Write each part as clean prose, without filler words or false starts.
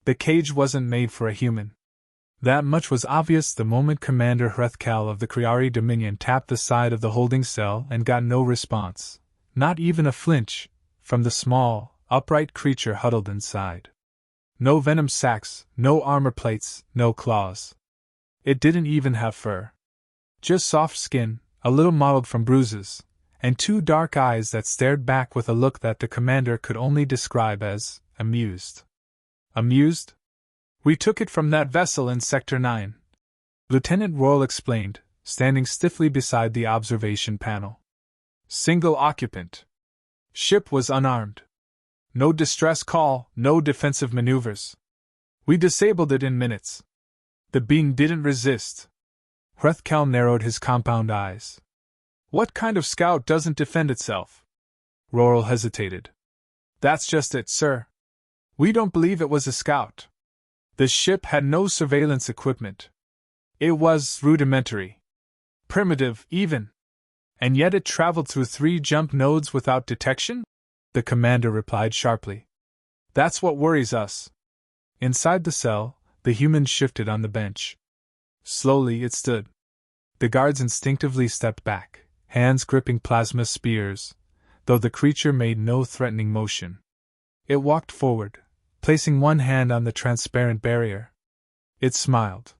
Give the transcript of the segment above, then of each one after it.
The cage wasn't made for a human. That much was obvious the moment Commander Hrethkal of the Kriari Dominion tapped the side of the holding cell and got no response, not even a flinch, from the small, upright creature huddled inside. No venom sacs, no armor plates, no claws. It didn't even have fur. Just soft skin, a little mottled from bruises, and two dark eyes that stared back with a look that the commander could only describe as amused. Amused? We took it from that vessel in Sector 9. Lieutenant Royal explained, standing stiffly beside the observation panel. Single occupant. Ship was unarmed. No distress call, no defensive maneuvers. We disabled it in minutes. The being didn't resist. Hrethkal narrowed his compound eyes. What kind of scout doesn't defend itself? Roral hesitated. That's just it, sir. We don't believe it was a scout. The ship had no surveillance equipment. It was rudimentary. Primitive, even. And yet it traveled through 3 jump nodes without detection? The commander replied sharply. That's what worries us. Inside the cell, the human shifted on the bench. Slowly it stood. The guards instinctively stepped back, hands gripping plasma spears, though the creature made no threatening motion. It walked forward, placing one hand on the transparent barrier. It smiled.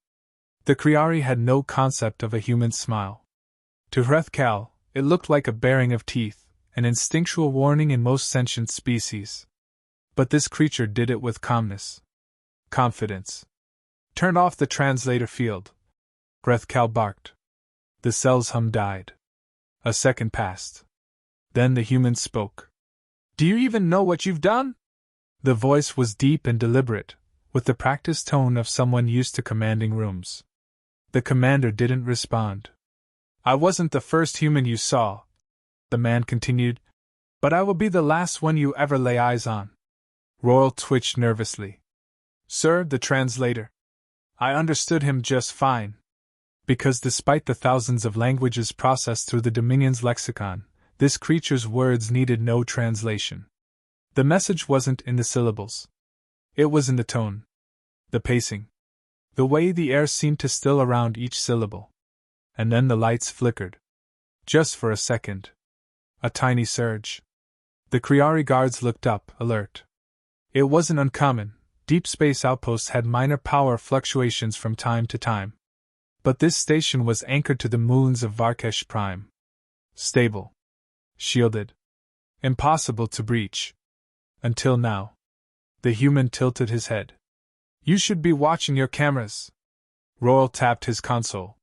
The Kriari had no concept of a human smile. To Hrethkal, it looked like a baring of teeth, an instinctual warning in most sentient species. But this creature did it with calmness. Confidence. Turn off the translator field. Hrethkal barked. The cell's hum died. A second passed. Then the human spoke. Do you even know what you've done? The voice was deep and deliberate, with the practiced tone of someone used to commanding rooms. The commander didn't respond. I wasn't the first human you saw, the man continued, but I will be the last one you ever lay eyes on. Royal twitched nervously. Sir, the translator. I understood him just fine. Because despite the thousands of languages processed through the Dominion's lexicon, this creature's words needed no translation. The message wasn't in the syllables. It was in the tone. The pacing. The way the air seemed to still around each syllable. And then the lights flickered. Just for a second. A tiny surge. The Kriari guards looked up, alert. It wasn't uncommon. Deep space outposts had minor power fluctuations from time to time. But this station was anchored to the moons of Varkesh Prime. Stable. Shielded. Impossible to breach. Until now. The human tilted his head. You should be watching your cameras. Royal tapped his console.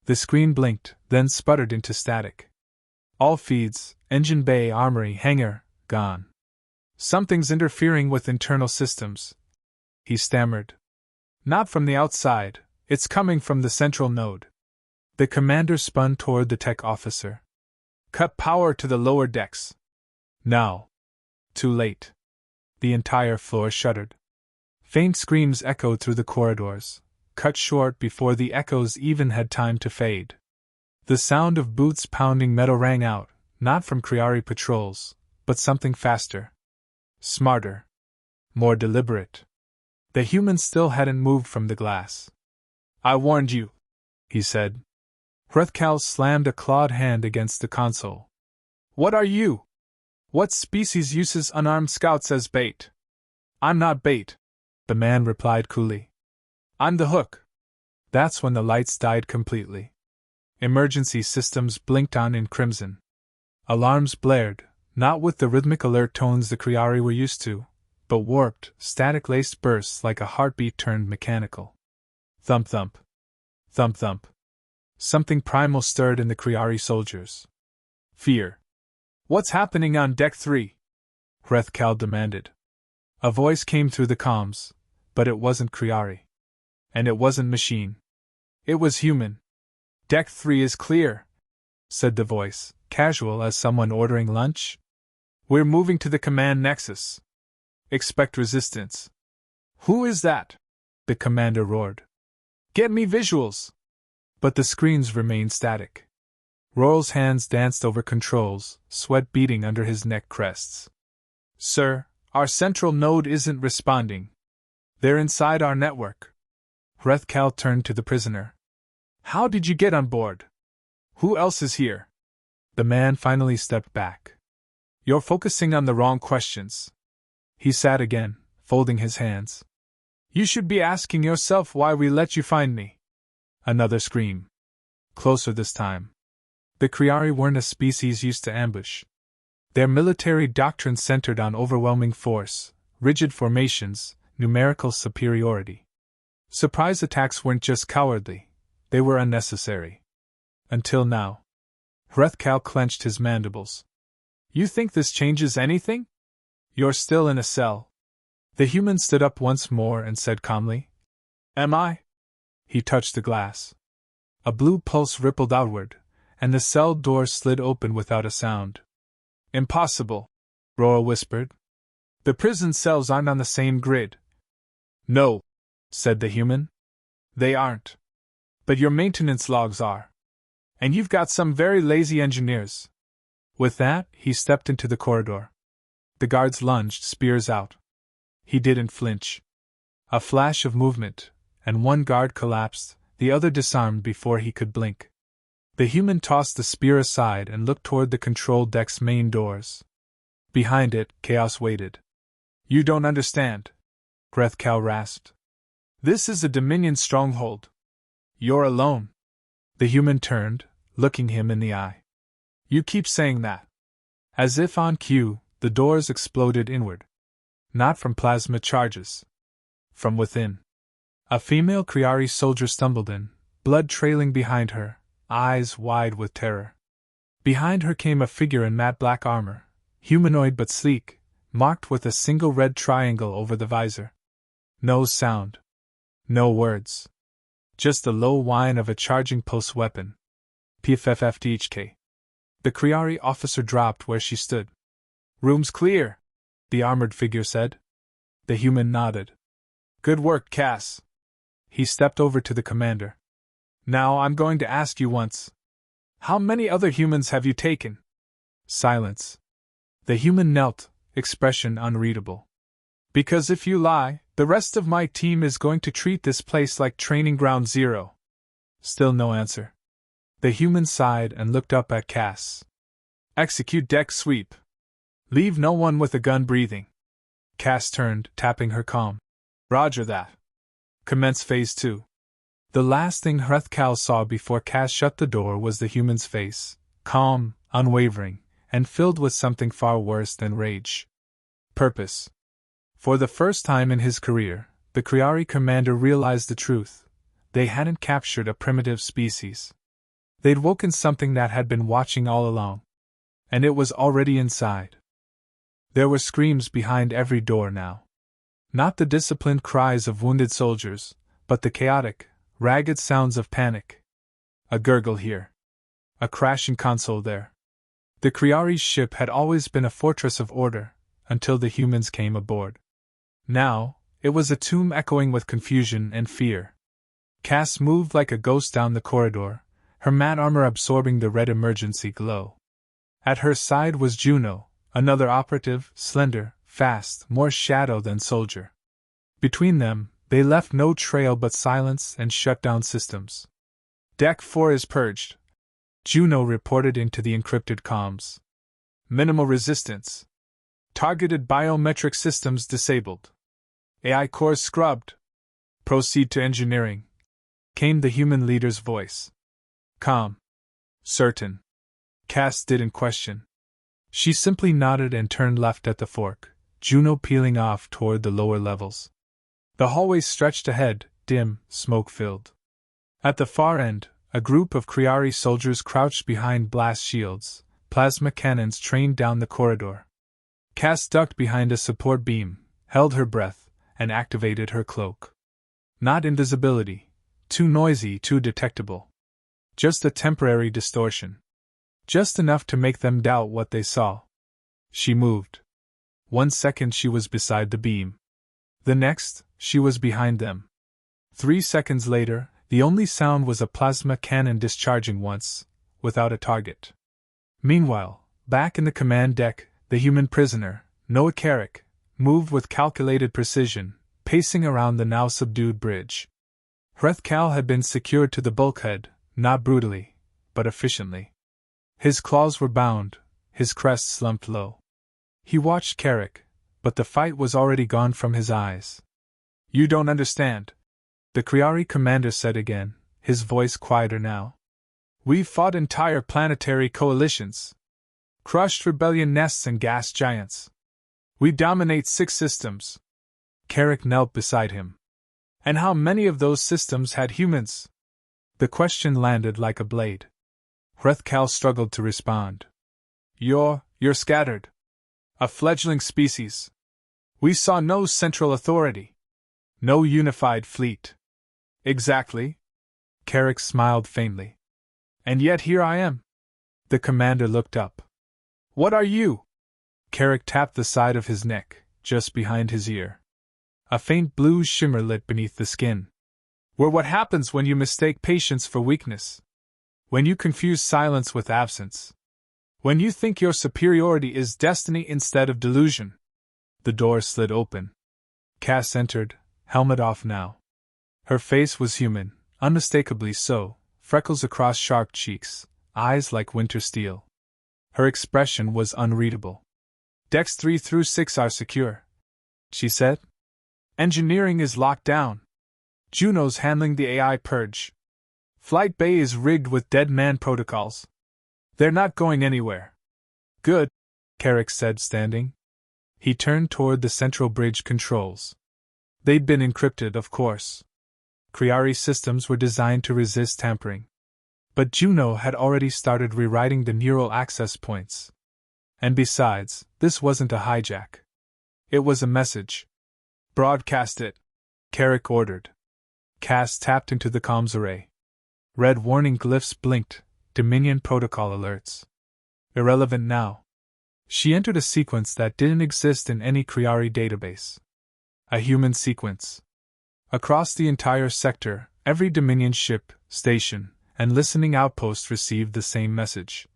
The screen blinked, then sputtered into static. All feeds, engine bay, armory, hangar, gone. Something's interfering with internal systems. He stammered. Not from the outside, it's coming from the central node. The commander spun toward the tech officer. Cut power to the lower decks. Now. Too late. The entire floor shuddered. Faint screams echoed through the corridors, cut short before the echoes even had time to fade. The sound of boots pounding metal rang out, not from Kriari patrols, but something faster. Smarter. More deliberate. The human still hadn't moved from the glass. I warned you, he said. Hrethkal slammed a clawed hand against the console. What are you? What species uses unarmed scouts as bait? I'm not bait, the man replied coolly. I'm the hook. That's when the lights died completely. Emergency systems blinked on in crimson. Alarms blared, not with the rhythmic alert tones the Kriari were used to, but warped, static-laced bursts like a heartbeat turned mechanical. Thump thump. Thump thump. Something primal stirred in the Kriari soldiers. Fear. What's happening on Deck 3? Hrethkal demanded. A voice came through the comms, but it wasn't Kriari. And it wasn't machine. It was human. Deck 3 is clear, said the voice, casual as someone ordering lunch. We're moving to the command nexus. Expect resistance. Who is that? The commander roared. Get me visuals! But the screens remained static. Royal's hands danced over controls, sweat beading under his neck crests. Sir, our central node isn't responding. They're inside our network. Hrethkal turned to the prisoner. How did you get on board? Who else is here? The man finally stepped back. You're focusing on the wrong questions. He sat again, folding his hands. You should be asking yourself why we let you find me. Another scream. Closer this time. The Kriari weren't a species used to ambush. Their military doctrine centered on overwhelming force, rigid formations, numerical superiority. Surprise attacks weren't just cowardly, they were unnecessary. Until now. Hrethkal clenched his mandibles. You think this changes anything? You're still in a cell. The human stood up once more and said calmly, Am I? He touched the glass. A blue pulse rippled outward, and the cell door slid open without a sound. Impossible, Roa whispered. The prison cells aren't on the same grid. No, said the human. They aren't. But your maintenance logs are. And you've got some very lazy engineers. With that, he stepped into the corridor. The guards lunged, spears out. He didn't flinch. A flash of movement, and one guard collapsed, the other disarmed before he could blink. The human tossed the spear aside and looked toward the control deck's main doors. Behind it, chaos waited. You don't understand, Hrethkal rasped. This is a Dominion stronghold. You're alone. The human turned, looking him in the eye. You keep saying that. As if on cue, the doors exploded inward. Not from plasma charges. From within. A female Kriari soldier stumbled in, blood trailing behind her, eyes wide with terror. Behind her came a figure in matte black armor, humanoid but sleek, marked with a single red triangle over the visor. No sound. No words. Just the low whine of a charging pulse weapon. PFFFDHK. The Kriari officer dropped where she stood. Room's clear, the armored figure said. The human nodded. Good work, Cass. He stepped over to the commander. Now I'm going to ask you once. How many other humans have you taken? Silence. The human knelt, expression unreadable. Because if you lie, the rest of my team is going to treat this place like training ground zero. Still no answer. The human sighed and looked up at Cass. Execute deck sweep. Leave no one with a gun breathing. Cass turned, tapping her calm. Roger that. Commence phase 2. The last thing Hrethkal saw before Cass shut the door was the human's face, calm, unwavering, and filled with something far worse than rage. Purpose. For the first time in his career, the Kriari commander realized the truth. They hadn't captured a primitive species. They'd woken something that had been watching all along. And it was already inside. There were screams behind every door now. Not the disciplined cries of wounded soldiers, but the chaotic, ragged sounds of panic. A gurgle here. A crashing console there. The Kriari's ship had always been a fortress of order, until the humans came aboard. Now, it was a tomb echoing with confusion and fear. Cass moved like a ghost down the corridor, her matte armor absorbing the red emergency glow. At her side was Juno, another operative, slender, fast, more shadow than soldier. Between them, they left no trail but silence and shut-down systems. Deck 4 is purged, Juno reported into the encrypted comms. Minimal resistance. Targeted biometric systems disabled. AI cores scrubbed. Proceed to engineering, came the human leader's voice. Calm. Certain. Cass didn't question. She simply nodded and turned left at the fork, Juno peeling off toward the lower levels. The hallway stretched ahead, dim, smoke-filled. At the far end, a group of Kriari soldiers crouched behind blast shields, plasma cannons trained down the corridor. Cass ducked behind a support beam, held her breath, and activated her cloak. Not invisibility. Too noisy, too detectable. Just a temporary distortion. Just enough to make them doubt what they saw. She moved. 1 second she was beside the beam. The next, she was behind them. 3 seconds later, the only sound was a plasma cannon discharging once, without a target. Meanwhile, back in the command deck, the human prisoner, Noah Carrick, moved with calculated precision, pacing around the now subdued bridge. Hrethkal had been secured to the bulkhead, not brutally, but efficiently. His claws were bound, his crest slumped low. He watched Carrick, but the fight was already gone from his eyes. "You don't understand," the Kryari commander said again, his voice quieter now. "We've fought entire planetary coalitions. Crushed rebellion nests and gas giants. We dominate 6 systems." Carrick knelt beside him. "And how many of those systems had humans?" The question landed like a blade. Hrethkal struggled to respond. You're scattered. A fledgling species. We saw no central authority. No unified fleet." "Exactly." Carrick smiled faintly. "And yet here I am." The commander looked up. "What are you?" Carrick tapped the side of his neck, just behind his ear. A faint blue shimmer lit beneath the skin. "We're what happens when you mistake patience for weakness. When you confuse silence with absence. When you think your superiority is destiny instead of delusion." The door slid open. Cass entered, helmet off now. Her face was human, unmistakably so, freckles across sharp cheeks, eyes like winter steel. Her expression was unreadable. "Decks 3 through 6 are secure," she said. "Engineering is locked down. Juno's handling the AI purge. Flight Bay is rigged with dead man protocols. They're not going anywhere." "Good," Carrick said, standing. He turned toward the central bridge controls. They'd been encrypted, of course. Kryari systems were designed to resist tampering. But Juno had already started rewriting the neural access points. And besides, this wasn't a hijack. It was a message. "Broadcast it," Carrick ordered. Cass tapped into the comms array. Red warning glyphs blinked, Dominion protocol alerts. Irrelevant now. She entered a sequence that didn't exist in any Kryari database. A human sequence. Across the entire sector, every Dominion ship, station, and listening outpost received the same message.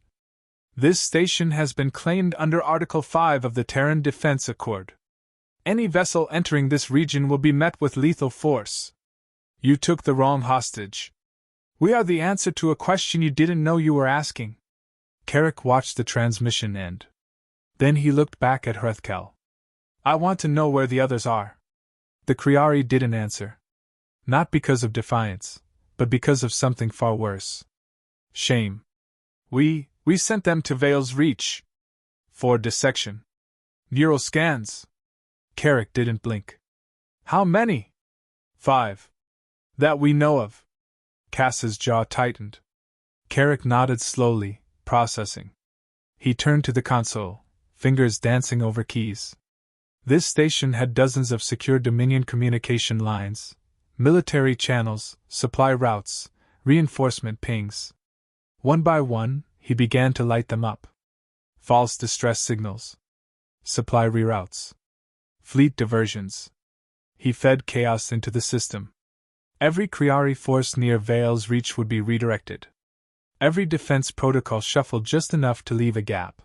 "This station has been claimed under Article 5 of the Terran Defense Accord. Any vessel entering this region will be met with lethal force. You took the wrong hostage. We are the answer to a question you didn't know you were asking." Carrick watched the transmission end. Then he looked back at Hrethkal. "I want to know where the others are." The Kryari didn't answer. Not because of defiance, but because of something far worse. Shame. We sent them to Vale's Reach. For dissection. Neural scans." Carrick didn't blink. "How many?" 5. "That we know of." Cass's jaw tightened. Carrick nodded slowly, processing. He turned to the console, fingers dancing over keys. This station had dozens of secure Dominion communication lines, military channels, supply routes, reinforcement pings. One by one, he began to light them up. False distress signals. Supply reroutes. Fleet diversions. He fed chaos into the system. Every Kryari force near Vale's Reach would be redirected. Every defense protocol shuffled just enough to leave a gap.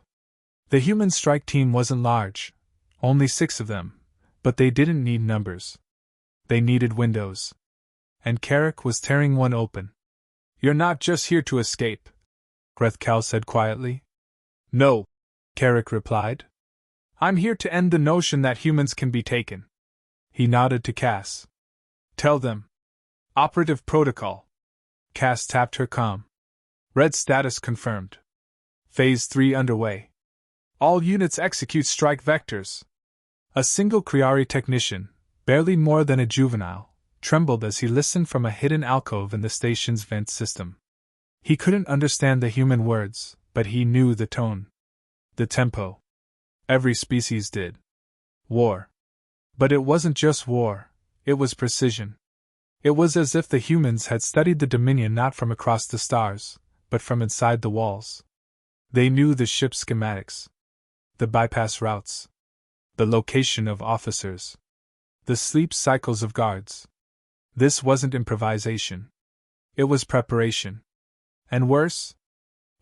The human strike team wasn't large, only 6 of them, but they didn't need numbers. They needed windows. And Carrick was tearing one open. "You're not just here to escape," Hrethkal said quietly. "No," Carrick replied. "I'm here to end the notion that humans can be taken." He nodded to Cass. "Tell them. Operative protocol." Cass tapped her comm. "Red status confirmed. Phase 3 underway. All units execute strike vectors." A single Kryari technician, barely more than a juvenile, trembled as he listened from a hidden alcove in the station's vent system. He couldn't understand the human words, but he knew the tone. The tempo. Every species did. War. But it wasn't just war, it was precision. It was as if the humans had studied the Dominion not from across the stars, but from inside the walls. They knew the ship's schematics. The bypass routes. The location of officers. The sleep cycles of guards. This wasn't improvisation. It was preparation. And worse?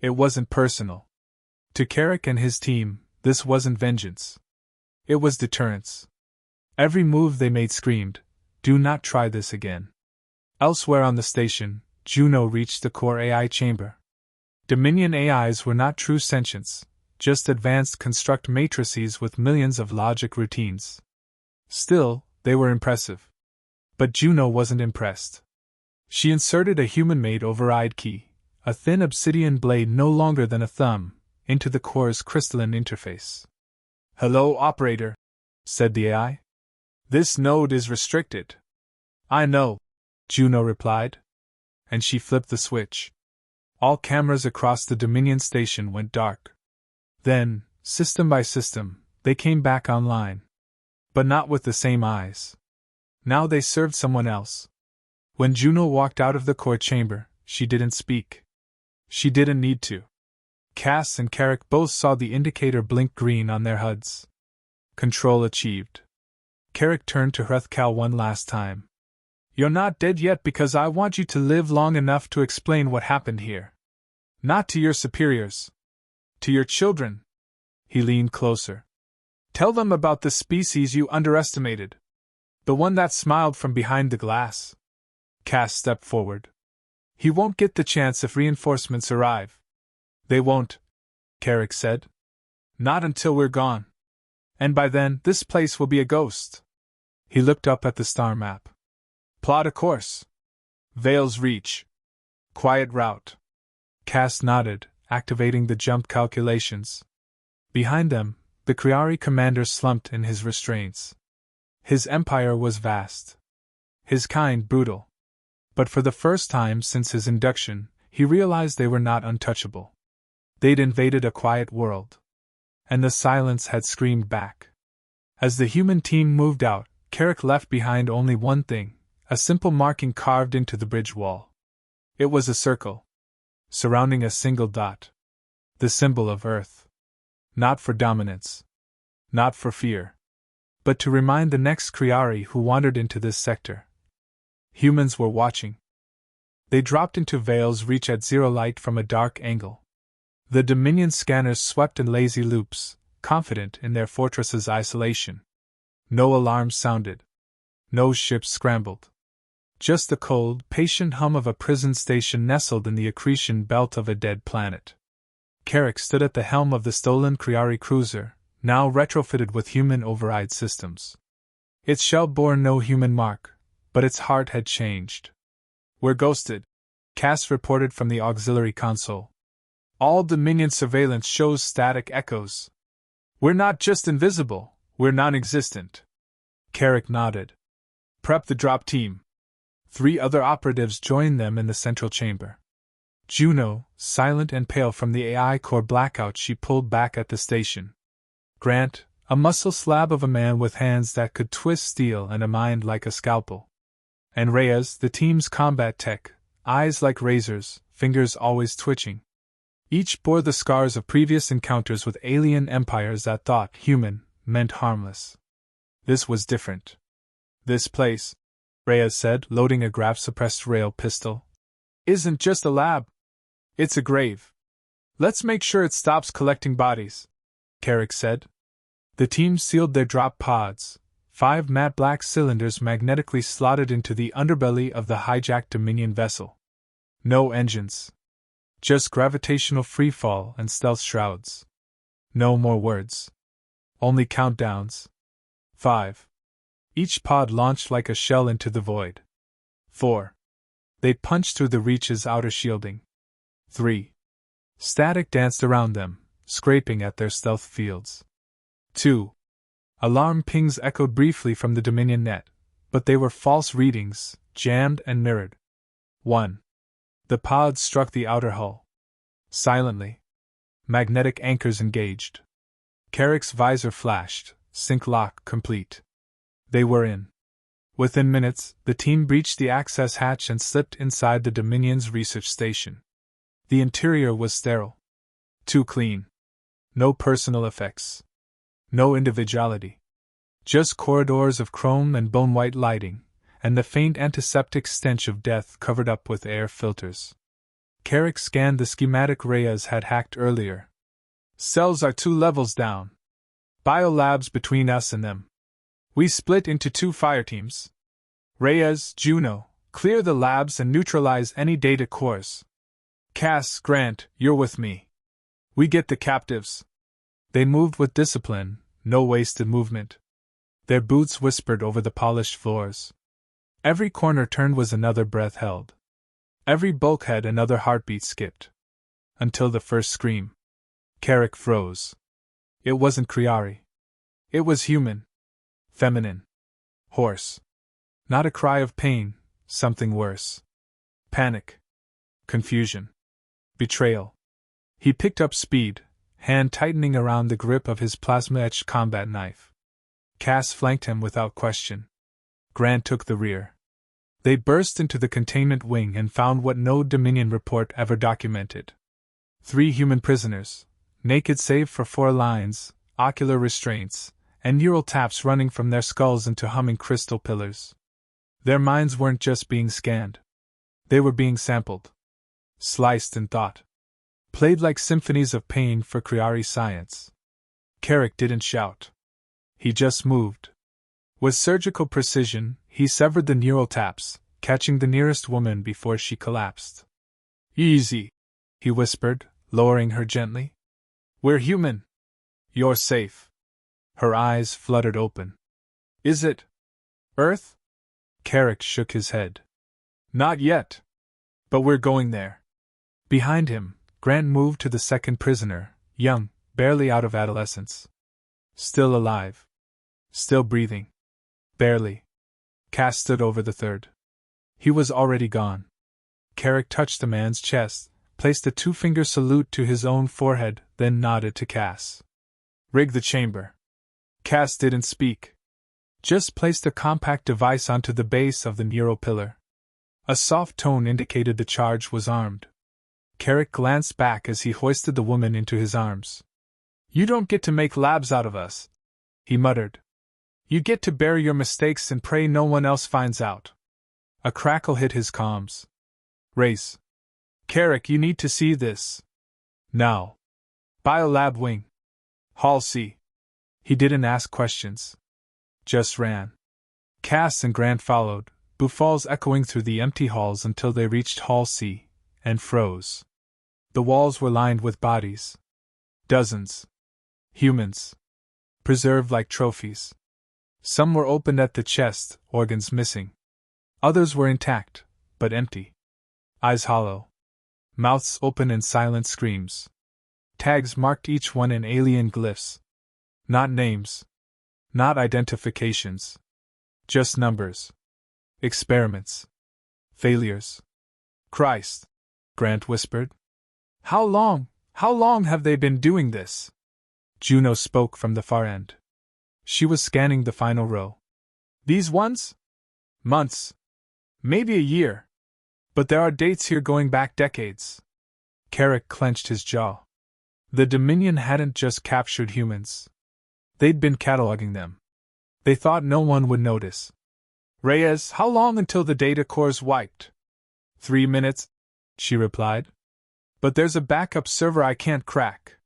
It wasn't personal. To Carrick and his team, this wasn't vengeance. It was deterrence. Every move they made screamed, "Do not try this again." Elsewhere on the station, Juno reached the core AI chamber. Dominion AIs were not true sentients, just advanced construct matrices with millions of logic routines. Still, they were impressive. But Juno wasn't impressed. She inserted a human-made override key, a thin obsidian blade no longer than a thumb, into the core's crystalline interface. "Hello, operator," said the AI. "This node is restricted." "I know," Juno replied. And she flipped the switch. All cameras across the Dominion station went dark. Then, system by system, they came back online. But not with the same eyes. Now they served someone else. When Juno walked out of the core chamber, she didn't speak. She didn't need to. Cass and Carrick both saw the indicator blink green on their HUDs. Control achieved. Carrick turned to Hrethkal one last time. "You're not dead yet because I want you to live long enough to explain what happened here. Not to your superiors. To your children." He leaned closer. "Tell them about the species you underestimated. The one that smiled from behind the glass." Cass stepped forward. "He won't get the chance if reinforcements arrive." "They won't," Carrick said. "Not until we're gone. And by then, this place will be a ghost." He looked up at the star map. "Plot a course. Vale's Reach. Quiet route." Cass nodded, activating the jump calculations. Behind them, the Kriari commander slumped in his restraints. His empire was vast. His kind brutal. But for the first time since his induction, he realized they were not untouchable. They'd invaded a quiet world. And the silence had screamed back. As the human team moved out, Carrick left behind only one thing, a simple marking carved into the bridge wall. It was a circle, surrounding a single dot. The symbol of Earth. Not for dominance. Not for fear. But to remind the next Kriari who wandered into this sector. Humans were watching. They dropped into Vale's Reach at zero light from a dark angle. The Dominion scanners swept in lazy loops, confident in their fortress's isolation. No alarms sounded. No ships scrambled. Just the cold, patient hum of a prison station nestled in the accretion belt of a dead planet. Carrick stood at the helm of the stolen Kriari cruiser, now retrofitted with human override systems. Its shell bore no human mark, but its heart had changed. "We're ghosted," Cass reported from the auxiliary console. "All Dominion surveillance shows static echoes. We're not just invisible, we're non-existent." Carrick nodded. "Prep the drop team." 3 other operatives joined them in the central chamber. Juno, silent and pale from the AI core blackout she pulled back at the station. Grant, a muscle slab of a man with hands that could twist steel and a mind like a scalpel. And Reyes, the team's combat tech, eyes like razors, fingers always twitching. Each bore the scars of previous encounters with alien empires that thought human meant harmless. This was different. "This place," Reyes said, loading a grav-suppressed rail pistol, "isn't just a lab. It's a grave. Let's make sure it stops collecting bodies," Carrick said. The team sealed their drop pods, 5 matte black cylinders magnetically slotted into the underbelly of the hijacked Dominion vessel. No engines. Just gravitational freefall and stealth shrouds. No more words. Only countdowns. 5. Each pod launched like a shell into the void. 4. They punched through the Reach's outer shielding. 3. Static danced around them, scraping at their stealth fields. 2. Alarm pings echoed briefly from the Dominion net, but they were false readings, jammed and mirrored. 1. The pods struck the outer hull. Silently. Magnetic anchors engaged. Carrick's visor flashed, sync lock complete. They were in. Within minutes, the team breached the access hatch and slipped inside the Dominion's research station. The interior was sterile. Too clean. No personal effects. No individuality. Just corridors of chrome and bone-white lighting, and the faint antiseptic stench of death covered up with air filters. Carrick scanned the schematic Reyes had hacked earlier. "Cells are 2 levels down. Biolabs between us and them. We split into 2 fire teams. Reyes, Juno, clear the labs and neutralize any data cores. Cass, Grant, you're with me. We get the captives. They moved with discipline, no wasted movement. Their boots whispered over the polished floors. Every corner turned was another breath held. Every bulkhead another heartbeat skipped. Until the first scream. Carrick froze. It wasn't Criari. It was human. Feminine. Hoarse. Not a cry of pain, something worse. Panic. Confusion. Betrayal. He picked up speed, hand tightening around the grip of his plasma-etched combat knife. Cass flanked him without question. Grant took the rear. They burst into the containment wing and found what no Dominion report ever documented. 3 human prisoners, naked save for 4 lines, ocular restraints, and neural taps running from their skulls into humming crystal pillars. Their minds weren't just being scanned. They were being sampled. Sliced in thought. Played like symphonies of pain for Criari science. Carrick didn't shout. He just moved. With surgical precision, he severed the neural taps, catching the nearest woman before she collapsed. Easy, he whispered, lowering her gently. We're human. You're safe. Her eyes fluttered open. Is it Earth? Carrick shook his head. Not yet. But we're going there. Behind him, Grant moved to the second prisoner, young, barely out of adolescence. Still alive. Still breathing. Barely. Cass stood over the third. He was already gone. Carrick touched the man's chest, placed a 2-finger salute to his own forehead, then nodded to Cass. Rig the chamber. Cass didn't speak. Just placed a compact device onto the base of the neural pillar. A soft tone indicated the charge was armed. Carrick glanced back as he hoisted the woman into his arms. You don't get to make labs out of us, he muttered. You get to bury your mistakes and pray no one else finds out. A crackle hit his comms. Race. Carrick, you need to see this. Now. Biolab wing. Hall C. He didn't ask questions. Just ran. Cass and Grant followed, buffals echoing through the empty halls until they reached Hall C, and froze. The walls were lined with bodies. Dozens. Humans. Preserved like trophies. Some were opened at the chest, organs missing. Others were intact, but empty. Eyes hollow. Mouths open in silent screams. Tags marked each one in alien glyphs. Not names. Not identifications. Just numbers. Experiments. Failures. Christ, Grant whispered. How long have they been doing this? Juno spoke from the far end. She was scanning the final row. These ones? Months. Maybe a year. But there are dates here going back decades. Carrick clenched his jaw. The Dominion hadn't just captured humans. They'd been cataloging them. They thought no one would notice. Reyes, how long until the data core's wiped? 3 minutes, she replied. But there's a backup server I can't crack.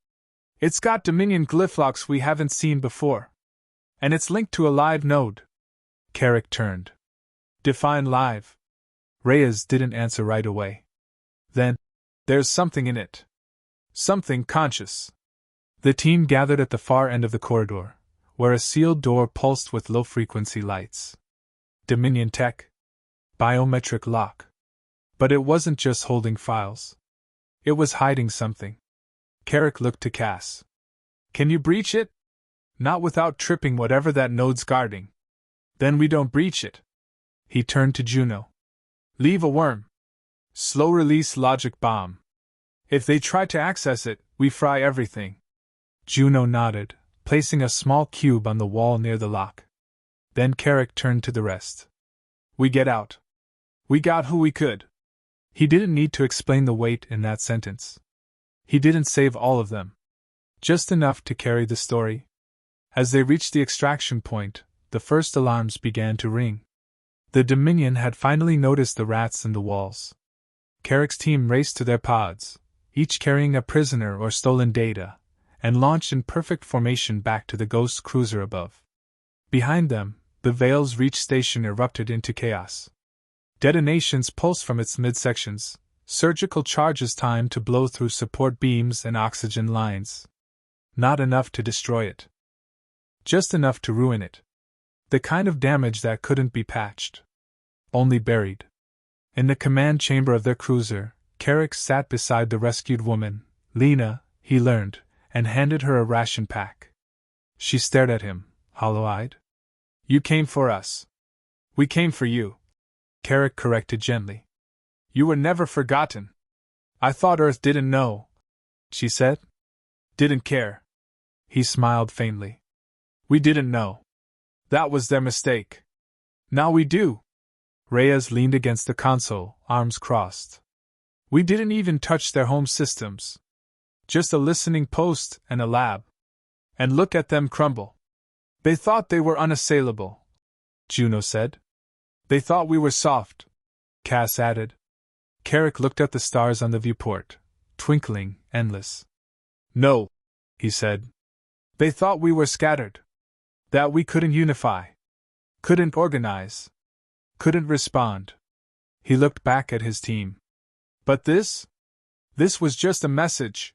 It's got Dominion glyph locks we haven't seen before. And it's linked to a live node. Carrick turned. Define live. Reyes didn't answer right away. Then, there's something in it. Something conscious. The team gathered at the far end of the corridor, where a sealed door pulsed with low-frequency lights. Dominion tech. Biometric lock. But it wasn't just holding files. It was hiding something. Carrick looked to Cass. Can you breach it? Not without tripping whatever that node's guarding. Then we don't breach it. He turned to Juno. Leave a worm. Slow-release logic bomb. If they try to access it, we fry everything. Juno nodded, placing a small cube on the wall near the lock. Then Carrick turned to the rest. We get out. We got who we could. He didn't need to explain the weight in that sentence. He didn't save all of them. Just enough to carry the story. As they reached the extraction point, the first alarms began to ring. The Dominion had finally noticed the rats in the walls. Carrick's team raced to their pods, each carrying a prisoner or stolen data, and launched in perfect formation back to the ghost cruiser above. Behind them, the Vale's Reach station erupted into chaos. Detonations pulsed from its midsections, surgical charges timed to blow through support beams and oxygen lines. Not enough to destroy it. Just enough to ruin it. The kind of damage that couldn't be patched. Only buried. In the command chamber of their cruiser, Carrick sat beside the rescued woman, Lena, he learned, and handed her a ration pack. She stared at him, hollow-eyed. You came for us. We came for you, Carrick corrected gently. You were never forgotten. I thought Earth didn't know, she said. Didn't care. He smiled faintly. We didn't know. That was their mistake. Now we do. Reyes leaned against the console, arms crossed. We didn't even touch their home systems. Just a listening post and a lab. And look at them crumble. They thought they were unassailable, Juno said. They thought we were soft, Cass added. Carrick looked at the stars on the viewport, twinkling, endless. No, he said. They thought we were scattered. That we couldn't unify. Couldn't organize. Couldn't respond. He looked back at his team. But this? This was just a message.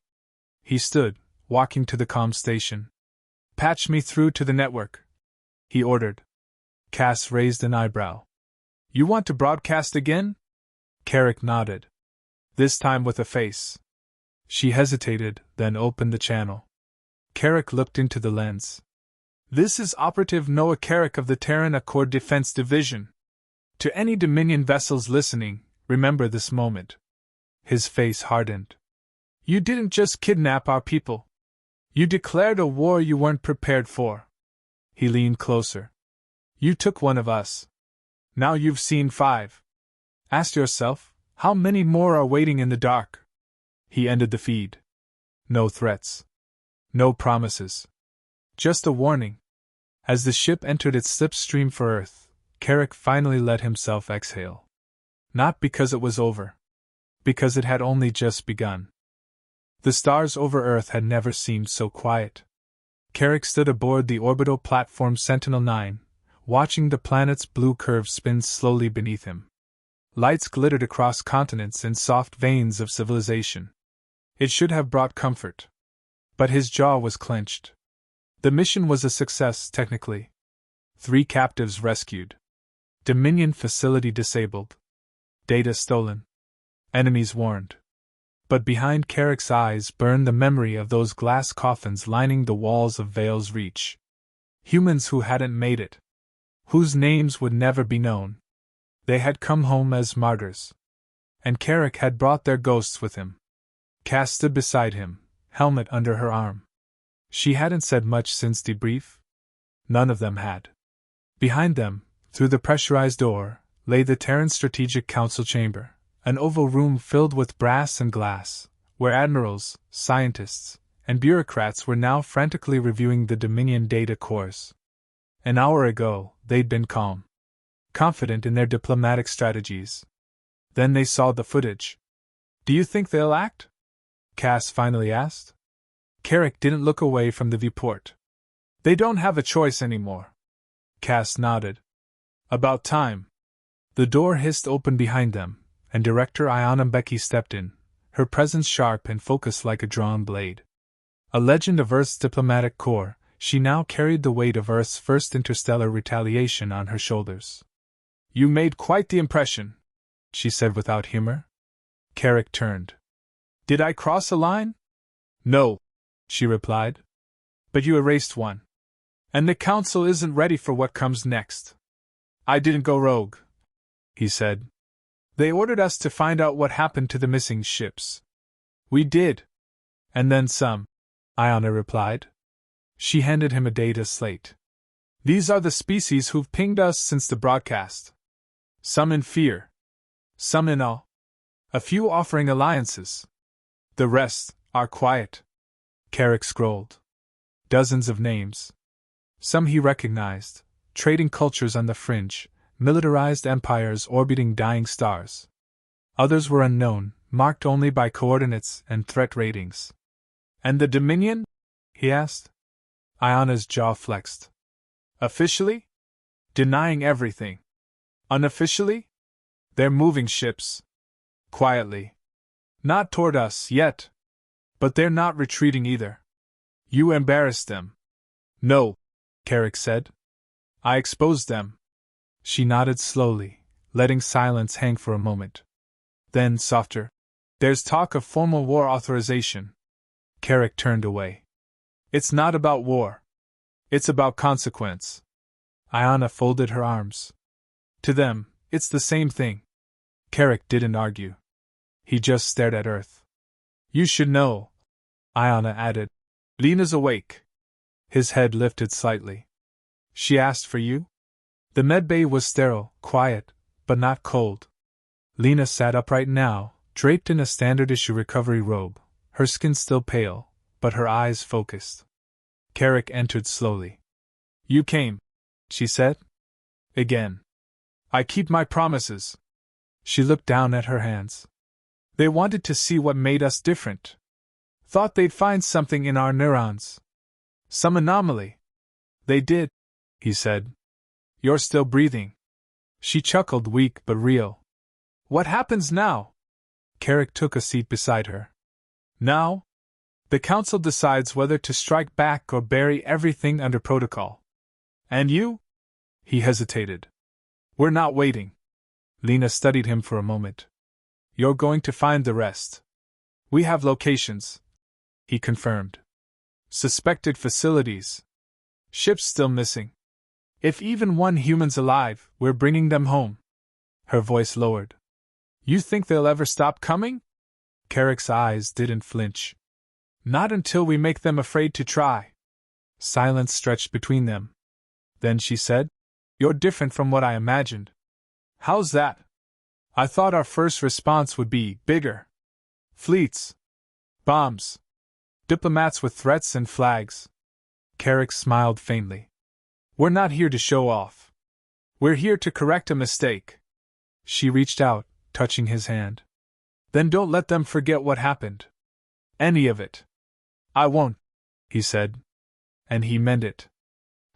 He stood, walking to the comm station. Patch me through to the network, he ordered. Cass raised an eyebrow. You want to broadcast again? Carrick nodded. This time with a face. She hesitated, then opened the channel. Carrick looked into the lens. This is Operative Noah Carrick of the Terran Accord Defense Division. To any Dominion vessels listening, remember this moment. His face hardened. You didn't just kidnap our people. You declared a war you weren't prepared for. He leaned closer. You took one of us. Now you've seen 5. Ask yourself, how many more are waiting in the dark? He ended the feed. No threats. No promises. Just a warning. As the ship entered its slipstream for Earth, Carrick finally let himself exhale. Not because it was over. Because it had only just begun. The stars over Earth had never seemed so quiet. Carrick stood aboard the orbital platform Sentinel-9, watching the planet's blue curve spin slowly beneath him. Lights glittered across continents in soft veins of civilization. It should have brought comfort. But his jaw was clenched. The mission was a success, technically. 3 captives rescued. Dominion facility disabled. Data stolen. Enemies warned. But behind Carrick's eyes burned the memory of those glass coffins lining the walls of Vale's Reach. Humans who hadn't made it. Whose names would never be known. They had come home as martyrs. And Carrick had brought their ghosts with him. Cass stood beside him, helmet under her arm. She hadn't said much since debrief. None of them had. Behind them, through the pressurized door, lay the Terran Strategic Council chamber, an oval room filled with brass and glass, where admirals, scientists, and bureaucrats were now frantically reviewing the Dominion data cores. An hour ago, they'd been calm. Confident in their diplomatic strategies. Then they saw the footage. Do you think they'll act? Cass finally asked. Carrick didn't look away from the viewport. They don't have a choice anymore. Cass nodded. About time. The door hissed open behind them, and Director Ayanna Becky stepped in, her presence sharp and focused like a drawn blade. A legend of Earth's diplomatic corps, she now carried the weight of Earth's first interstellar retaliation on her shoulders. You made quite the impression, she said without humor. Carrick turned. Did I cross a line? No, she replied. But you erased one. And the Council isn't ready for what comes next. I didn't go rogue, he said. They ordered us to find out what happened to the missing ships. We did. And then some, Ayanna replied. She handed him a data slate. These are the species who've pinged us since the broadcast. Some in fear. Some in awe. A few offering alliances. The rest are quiet. Carrick scrolled. Dozens of names. Some he recognized, trading cultures on the fringe, militarized empires orbiting dying stars. Others were unknown, marked only by coordinates and threat ratings. And the Dominion? He asked. Ayanna's jaw flexed. Officially? Denying everything. Unofficially? They're moving ships. Quietly. Not toward us, yet. But they're not retreating either. You embarrassed them. No, Carrick said. I exposed them. She nodded slowly, letting silence hang for a moment. Then, softer. There's talk of formal war authorization. Carrick turned away. It's not about war. It's about consequence. Iona folded her arms. To them, it's the same thing. Carrick didn't argue. He just stared at Earth. You should know, Iona added. Lena's awake. His head lifted slightly. She asked for you? The medbay was sterile, quiet, but not cold. Lena sat upright now, draped in a standard-issue recovery robe, her skin still pale, but her eyes focused. Carrick entered slowly. You came, she said. Again. I keep my promises. She looked down at her hands. They wanted to see what made us different. Thought they'd find something in our neurons. Some anomaly. They did, he said. You're still breathing. She chuckled, weak but real. What happens now? Carrick took a seat beside her. Now? The Council decides whether to strike back or bury everything under protocol. And you? He hesitated. We're not waiting. Lena studied him for a moment. You're going to find the rest. We have locations, he confirmed. Suspected facilities. Ships still missing. If even one human's alive, we're bringing them home. Her voice lowered. You think they'll ever stop coming? Carrick's eyes didn't flinch. Not until we make them afraid to try. Silence stretched between them. Then she said, You're different from what I imagined. How's that? I thought our first response would be bigger. Fleets. Bombs. Diplomats with threats and flags. Carrick smiled faintly. We're not here to show off. We're here to correct a mistake. She reached out, touching his hand. Then don't let them forget what happened. Any of it. I won't, he said. And he meant it.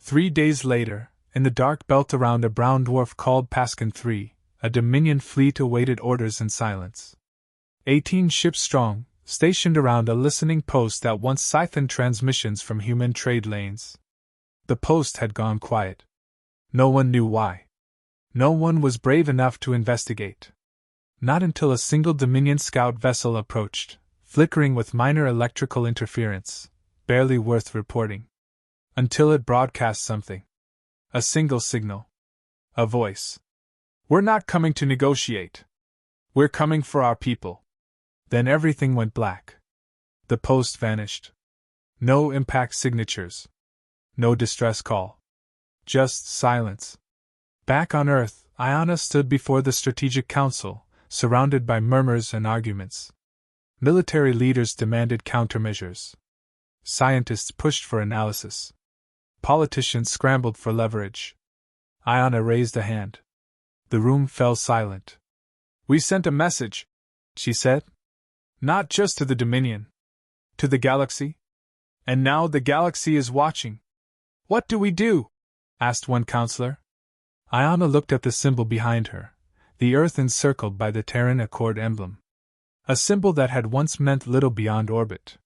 3 days later, in the dark belt around a brown dwarf called Paskin III, a Dominion fleet awaited orders in silence. 18 ships strong, stationed around a listening post that once siphoned transmissions from human trade lanes. The post had gone quiet. No one knew why. No one was brave enough to investigate. Not until a single Dominion scout vessel approached, flickering with minor electrical interference, barely worth reporting. Until it broadcast something. A single signal. A voice. We're not coming to negotiate. We're coming for our people. Then everything went black. The post vanished. No impact signatures. No distress call. Just silence. Back on Earth, Iona stood before the Strategic Council, surrounded by murmurs and arguments. Military leaders demanded countermeasures. Scientists pushed for analysis. Politicians scrambled for leverage. Iona raised a hand. The room fell silent. We sent a message, she said. Not just to the Dominion. To the galaxy. And now the galaxy is watching. What do we do? Asked one counselor. Iona looked at the symbol behind her, the Earth encircled by the Terran Accord emblem. A symbol that had once meant little beyond orbit.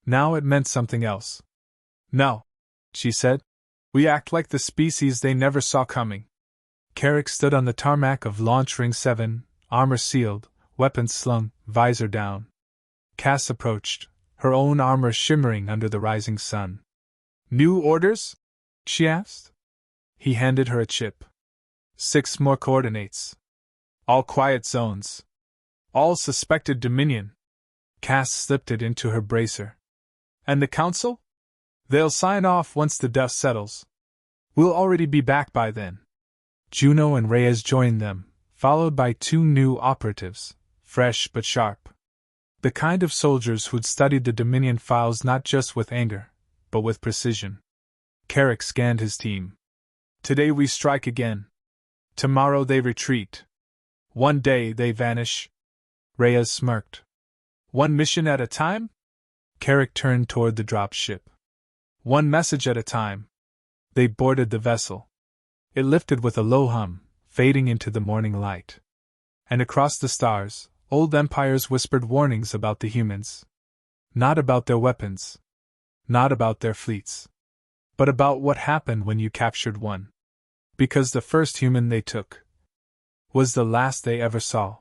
Now it meant something else. No, she said. We act like the species they never saw coming. Carrick stood on the tarmac of Launch Ring 7, armor sealed, weapons slung, visor down. Cass approached, her own armor shimmering under the rising sun. New orders? She asked. He handed her a chip. 6 more coordinates. All quiet zones. All suspected Dominion. Cass slipped it into her bracer. And the Council? They'll sign off once the dust settles. We'll already be back by then. Juno and Reyes joined them, followed by 2 new operatives, fresh but sharp. The kind of soldiers who'd studied the Dominion files not just with anger, but with precision. Carrick scanned his team. Today we strike again. Tomorrow they retreat. One day they vanish. Reyes smirked. One mission at a time? Carrick turned toward the drop ship. One message at a time. They boarded the vessel. It lifted with a low hum, fading into the morning light. And across the stars, old empires whispered warnings about the humans. Not about their weapons. Not about their fleets. But about what happened when you captured one. Because the first human they took was the last they ever saw.